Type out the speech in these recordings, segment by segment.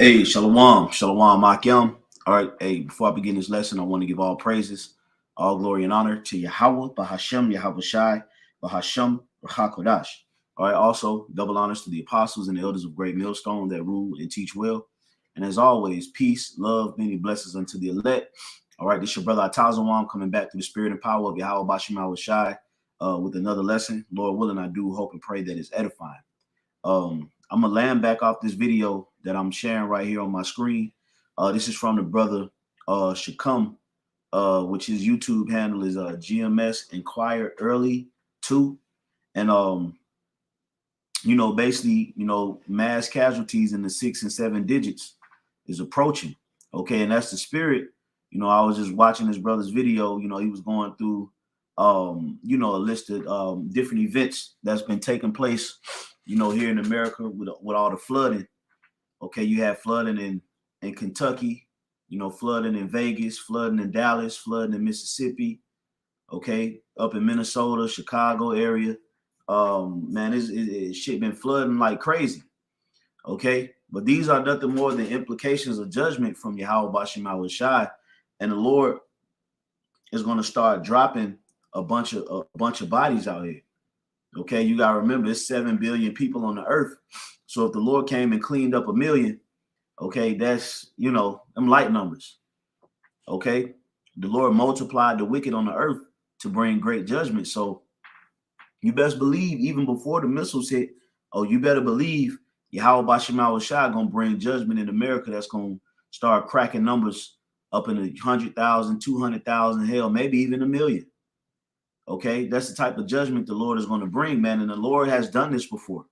Hey, shalom, shalom, Makim. All right, hey, before I begin this lesson, I want to give all praises, all glory and honor to Yahweh, Bahashem, Yahweh Shai, Bahashem, Rahakodash. All right, also double honors to the apostles and the elders of Great Millstone that rule and teach well. And as always, peace, love, many blessings unto the elect. All right, this is your brother Atazawam coming back to the spirit and power of Yahweh Bashim Yahweh Shai with another lesson. Lord willing, I do hope and pray that it's edifying. I'm gonna land back off this video that I'm sharing right here on my screen. This is from the brother Shakam, which his YouTube handle is GMS Inquire Early 2. And basically, mass casualties in the 6 and 7 digits is approaching. Okay, and that's the spirit. I was just watching this brother's video. He was going through a list of different events that's been taking place here in America with all the flooding. Okay, you have flooding in Kentucky, flooding in Vegas, flooding in Dallas, flooding in Mississippi, okay, up in Minnesota, Chicago area. Man, it's shit been flooding like crazy. Okay, but these are nothing more than implications of judgment from Yahweh Bashim Yahweh Shai, and the Lord is going to start dropping a bunch of bodies out here. Okay, you gotta remember it's 7 billion people on the earth. So if the Lord came and cleaned up 1 million, okay, that's them light numbers. Okay, the Lord multiplied the wicked on the earth to bring great judgment. So you best believe, even before the missiles hit, you better believe Yahweh Bashim Yahweh Shai gonna bring judgment in America that's gonna start cracking numbers up in the 100,000, 200,000, hell, maybe even 1 million. Okay, that's the type of judgment the Lord is going to bring, man. And the Lord has done this before.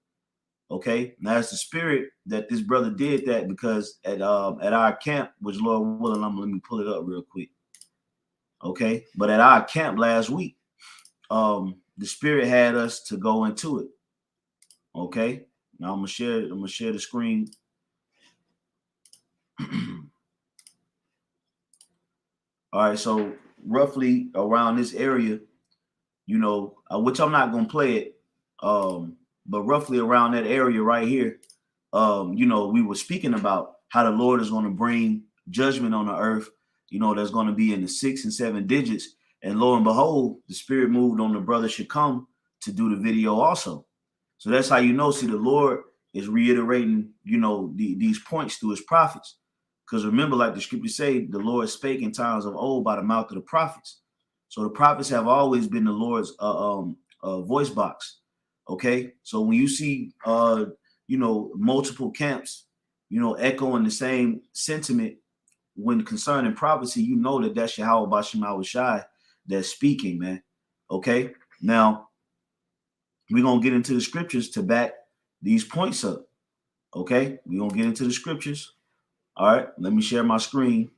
Okay, now it's the spirit that this brother did that because at our camp, which Lord willing, let me pull it up real quick. Okay, but at our camp last week, the spirit had us to go into it. Okay, now I'm gonna share the screen. All right, so roughly around this area, which I'm not gonna play it, but roughly around that area right here, we were speaking about how the Lord is going to bring judgment on the earth, that's going to be in the 6 and 7 digits. And lo and behold, the spirit moved on the brother Shakam to do the video also. So that's how see the Lord is reiterating, these points through his prophets. Because remember, like the scriptures say, the Lord spake in times of old by the mouth of the prophets. So the prophets have always been the Lord's voice box. Okay, so when you see multiple camps, echoing the same sentiment when concerning prophecy, that that's Yahweh Bashim Yahweh Shai that's speaking, man. Okay, now we're gonna get into the scriptures to back these points up. Okay, we're gonna get into the scriptures. All right, let me share my screen.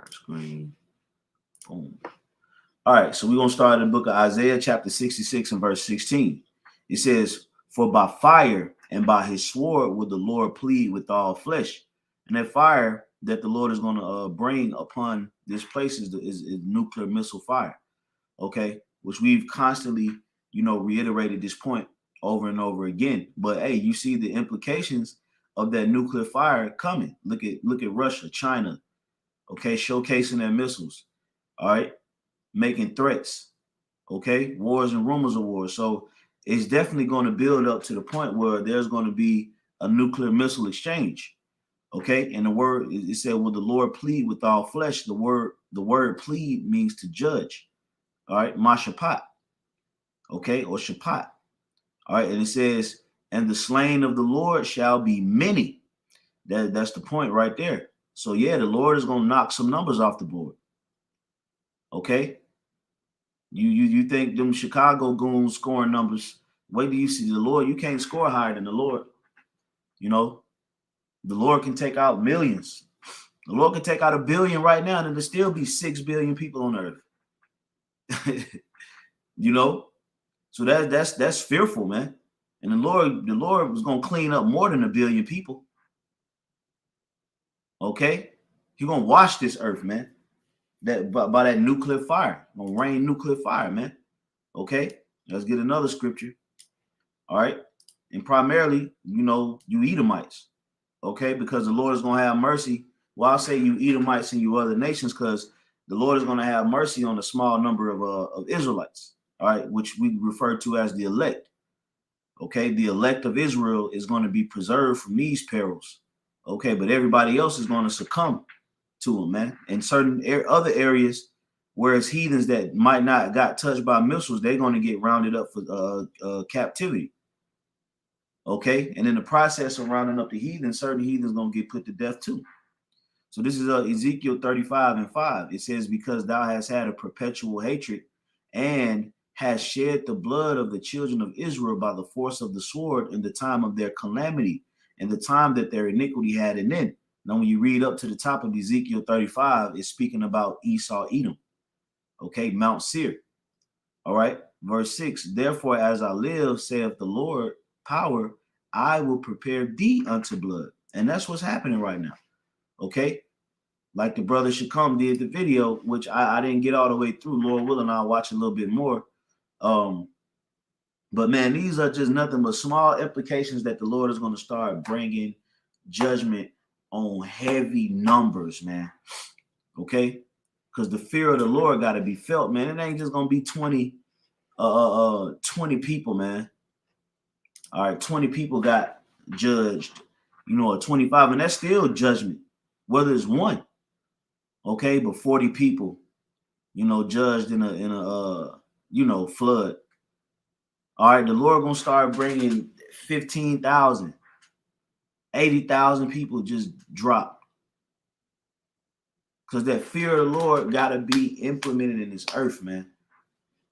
Screen. Boom. All right, so we're going to start in the book of Isaiah, chapter 66 and verse 16. It says, "For by fire and by his sword will the Lord plead with all flesh." And that fire that the Lord is going to bring upon this place is nuclear missile fire, okay, which we've constantly, reiterated this point over and over again. But hey, you see the implications of that nuclear fire coming. Look at Russia, China, okay, showcasing their missiles, all right, making threats, okay, wars and rumors of wars. So it's definitely going to build up to the point where there's going to be a nuclear missile exchange, okay. And the word, it said, "Will the Lord plead with all flesh?" The word plead means to judge, all right, mashapat, okay, or shapat, all right. And it says, "And the slain of the Lord shall be many." That's the point right there. So yeah, the Lord is going to knock some numbers off the board. Okay. You think them Chicago goons scoring numbers? Wait till you see the Lord. You can't score higher than the Lord. The Lord can take out millions. The Lord can take out 1 billion right now, and there'll still be 6 billion people on earth. So that's fearful, man. And the Lord was gonna clean up more than 1 billion people. Okay, He's gonna wash this earth, man. That by that nuclear fire, gonna rain nuclear fire, man. Okay, Let's get another scripture. All right. And primarily, you Edomites. Okay, because the Lord is going to have mercy. Well, I'll say you Edomites and you other nations, because the Lord is going to have mercy on a small number of Israelites. All right, which we refer to as the elect. Okay, the elect of Israel is going to be preserved from these perils. Okay, but everybody else is going to succumb to them, man. In certain other areas, whereas heathens that might not got touched by missiles, they're going to get rounded up for captivity. Okay, and in the process of rounding up the heathen, certain heathens going to get put to death too. So this is Ezekiel 35:5. It says, because thou hast had a perpetual hatred and has shed the blood of the children of Israel by the force of the sword in the time of their calamity, and the time that their iniquity had an end. Now, when you read up to the top of Ezekiel 35, it's speaking about Esau, Edom. Okay, Mount Seir. All right, verse 6. Therefore, as I live, saith the Lord, power, I will prepare thee unto blood. And that's what's happening right now. Okay, like the brother Shakam did the video, which I didn't get all the way through. Lord willing, I'll watch a little bit more. But man, these are just nothing but small implications that the Lord is going to start bringing judgment on heavy numbers, man. Okay, because the fear of the Lord got to be felt, man. It ain't just gonna be 20 people, man. All right, 20 people got judged, or 25, and that's still judgment, whether it's one. Okay, but 40 people, judged in a flood. All right, the Lord gonna start bringing 15,000, 80,000 people just drop, because that fear of the Lord gotta be implemented in this earth, man.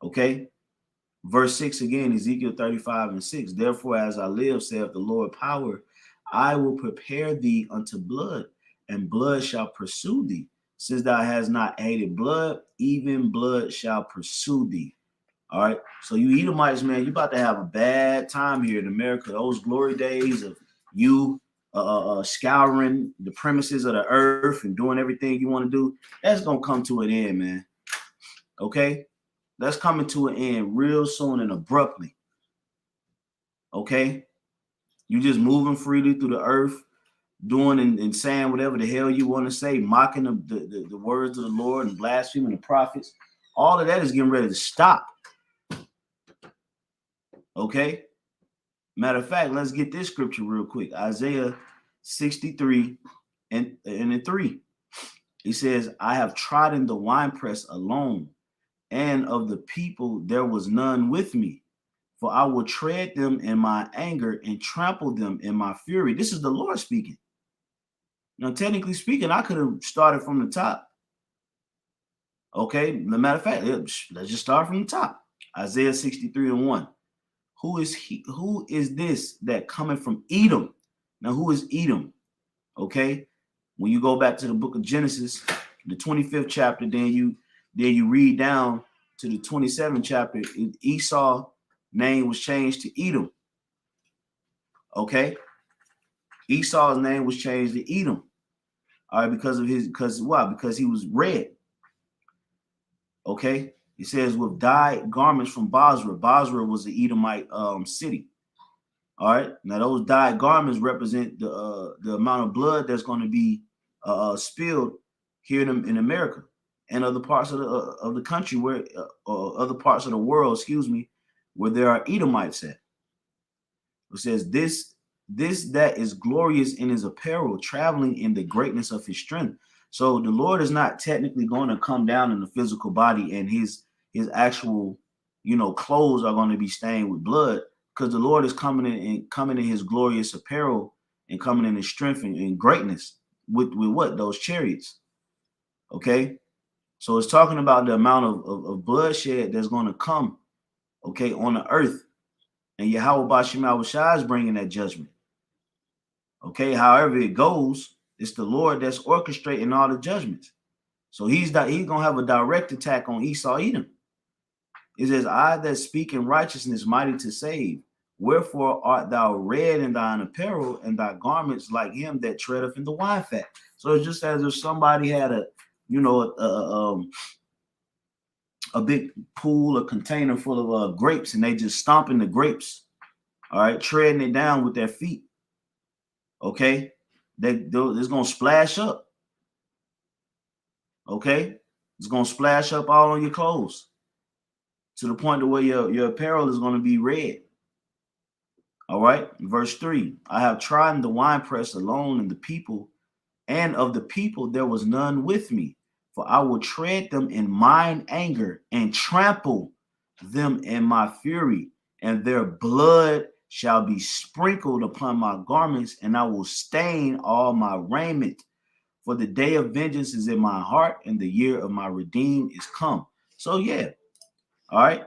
Okay, verse 6 again, Ezekiel 35:6. Therefore, as I live, saith the Lord power, I will prepare thee unto blood, and blood shall pursue thee. Since thou hast not hated blood, even blood shall pursue thee. All right. So you Edomites, man, you about to have a bad time here in America. Those glory days of you scouring the premises of the earth and doing everything you want to do, that's gonna come to an end, man. Okay, that's coming to an end real soon and abruptly. Okay, you just moving freely through the earth, doing and saying whatever the hell you want to say, mocking the words of the Lord and blaspheming the prophets. All of that is getting ready to stop. Okay. Matter of fact, let's get this scripture real quick. Isaiah 63 and 3. He says, I have trodden the winepress alone, and of the people there was none with me. For I will tread them in my anger and trample them in my fury. This is the Lord speaking. Now, technically speaking, I could have started from the top. Okay, matter of fact, let's just start from the top. Isaiah 63:1. Who is this that coming from Edom? Now, who is Edom? Okay, when you go back to the book of Genesis, the 25th chapter, then you read down to the 27th chapter. Esau's name was changed to Edom. Okay, Esau's name was changed to Edom. All right, because why? Because he was red. Okay, he says with dyed garments from Basra. Basra was the Edomite city. All right, now those dyed garments represent the amount of blood that's going to be spilled here in America and other parts of the country where other parts of the world, where there are Edomites at. It says this that is glorious in his apparel, traveling in the greatness of his strength. So the Lord is not technically going to come down in the physical body, and his actual clothes are going to be stained with blood, because the Lord is coming in his glorious apparel and coming in his strength and greatness with what? Those chariots. Okay, so it's talking about the amount of bloodshed that's going to come, okay, on the earth, and Yahweh Bashim Yahushua is bringing that judgment. Okay, however it goes, it's the Lord that's orchestrating all the judgments. So he's gonna have a direct attack on Esau, Edom. It says, I that speak in righteousness, mighty to save. Wherefore art thou red in thine apparel, and thy garments like him that treadeth in the wine fat. So it's just as if somebody had a a big pool, a container full of grapes, and they just stomping the grapes, all right, treading it down with their feet. Okay, it's gonna splash up. Okay, it's gonna splash up all on your clothes to the point to where your apparel is gonna be red. All right, verse 3: I have trodden the winepress alone, and of the people there was none with me. For I will tread them in mine anger and trample them in my fury, and their blood shall be sprinkled upon my garments, and I will stain all my raiment. For the day of vengeance is in my heart, and the year of my redeem is come. So yeah, all right.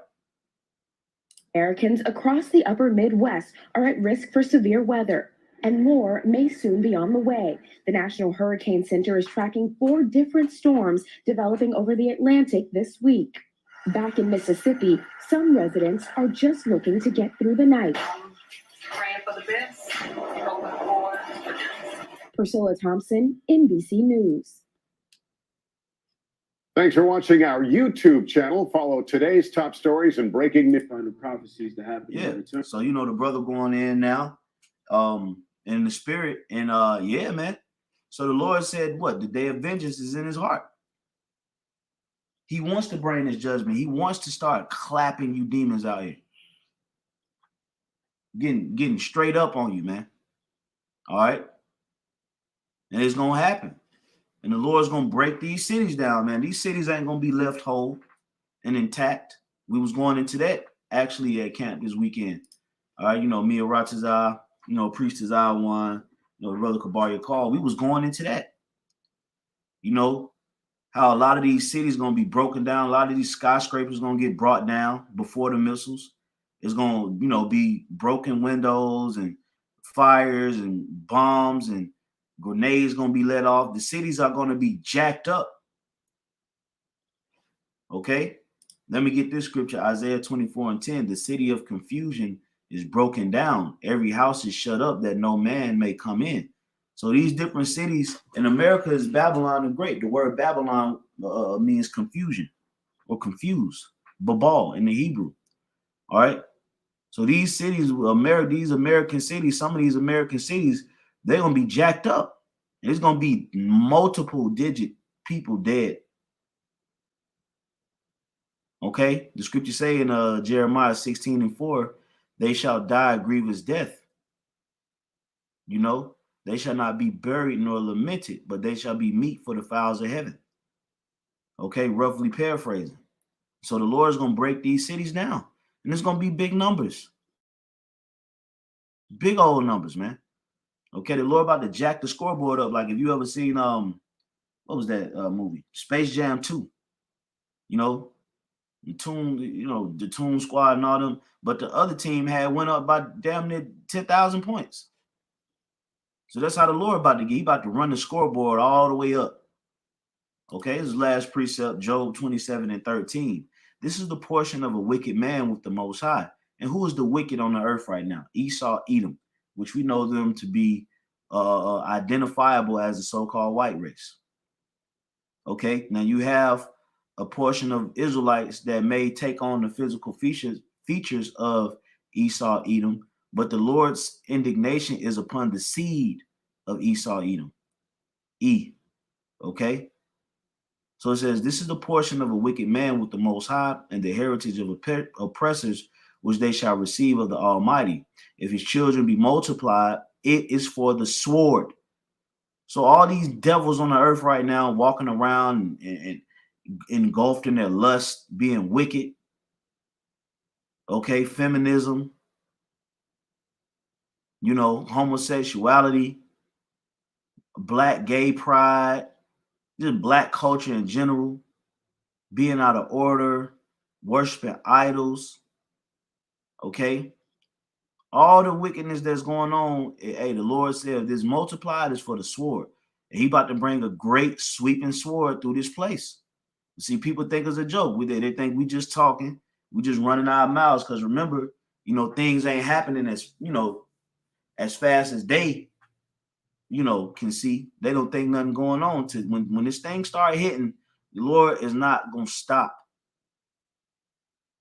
Americans across the upper Midwest are at risk for severe weather, and more may soon be on the way. The National Hurricane Center is tracking 4 different storms developing over the Atlantic this week. Back in Mississippi, some residents are just looking to get through the night. Praying for the best, hoping for. Priscilla Thompson, NBC News. Thanks for watching our YouTube channel. Follow today's top stories and breaking news. Find the prophecies to happen. Yeah. So you know the brother going in now, in the spirit, and yeah, man. So the Lord said, what? The day of vengeance is in his heart. He wants to bring his judgment. He wants to start clapping you demons out here, getting straight up on you, man. All right, and it's gonna happen. And the Lord's gonna break these cities down, man. These cities ain't gonna be left whole and intact. We was going into that actually at camp this weekend. All right, you know, me and Ratazar, you know, Priestess I1, you know, Brother Kabaria Call. We was going into that. You know, how a lot of these cities gonna be broken down, a lot of these skyscrapers gonna get brought down before the missiles. It's gonna, you know, be broken windows and fires and bombs and grenades gonna be let off. The cities are gonna be jacked up. Okay, let me get this scripture, Isaiah 24:10. The city of confusion is broken down. Every house is shut up that no man may come in. So these different cities in America is Babylon the Great. The word Babylon means confusion or confuse, babal in the Hebrew. All right. So these cities, these American cities, some of these American cities, they're gonna be jacked up. There's gonna be multiple digit people dead. Okay, the scripture say in Jeremiah 16:4, they shall die a grievous death. You know, they shall not be buried nor lamented, but they shall be meat for the fowls of heaven. Okay, roughly paraphrasing. So the Lord is gonna break these cities down, and it's gonna be big numbers, big old numbers, man. Okay, the Lord about to jack the scoreboard up. Like if you ever seen what was that movie? Space Jam 2. You know, the Toon Squad and all them, but the other team had went up by damn near 10,000 points. So that's how the Lord about to get. He about to run the scoreboard all the way up. Okay, this is last precept, Job 27:13. This is the portion of a wicked man with the Most High. And who is the wicked on the earth right now? Esau, Edom, which we know them to be identifiable as the so-called white race. Okay, now you have a portion of Israelites that may take on the physical features of Esau, Edom, but the Lord's indignation is upon the seed of Esau, Edom. Okay, so it says, this is the portion of a wicked man with the Most High, and the heritage of oppressors, which they shall receive of the Almighty. If his children be multiplied, it is for the sword. So all these devils on the earth right now walking around and engulfed in their lust, being wicked. Okay, feminism, you know, homosexuality, black gay pride, just black culture in general, being out of order, worshiping idols. Okay, all the wickedness that's going on. Hey, the Lord said, if this multiplied is for the sword, and he about to bring a great sweeping sword through this place. You see, people think it's a joke. They think we just talking, we just running our mouths. Because remember, you know, things ain't happening as, you know, as fast as they, you know, can see. They don't think nothing going on. To when this thing start hitting, the Lord is not gonna stop.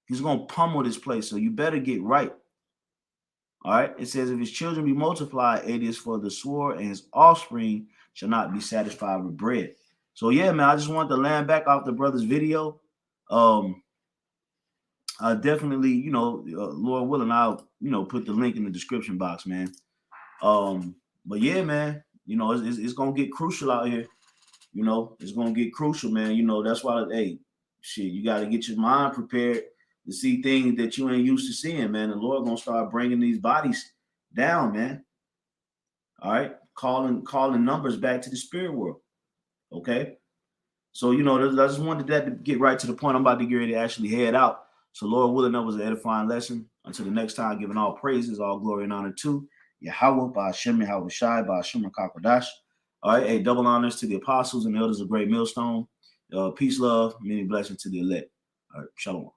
He's going to pummel this place. So you better get right. All right. It says, if his children be multiplied, it is for the sword, and his offspring shall not be satisfied with bread. So yeah, man, I just wanted to land back off the brother's video. I definitely, Lord willing, I'll, put the link in the description box, man. But yeah, man, it's gonna get crucial out here. It's gonna get crucial, man. That's why, hey, shit, you got to get your mind prepared to see things that you ain't used to seeing, man. The Lord gonna start bringing these bodies down, man. All right, calling numbers back to the spirit world. Okay, so I just wanted that to get right to the point. I'm about to get ready to actually head out. So Lord willing, that was an edifying lesson. Until the next time, giving all praises, all glory and honor to Yahweh, by Hashem, Yahweh Shai, by Hashem Kakodash. All right, hey, double honors to the apostles and the elders of Great Millstone. Peace, love, many blessings to the elect. All right, shalom.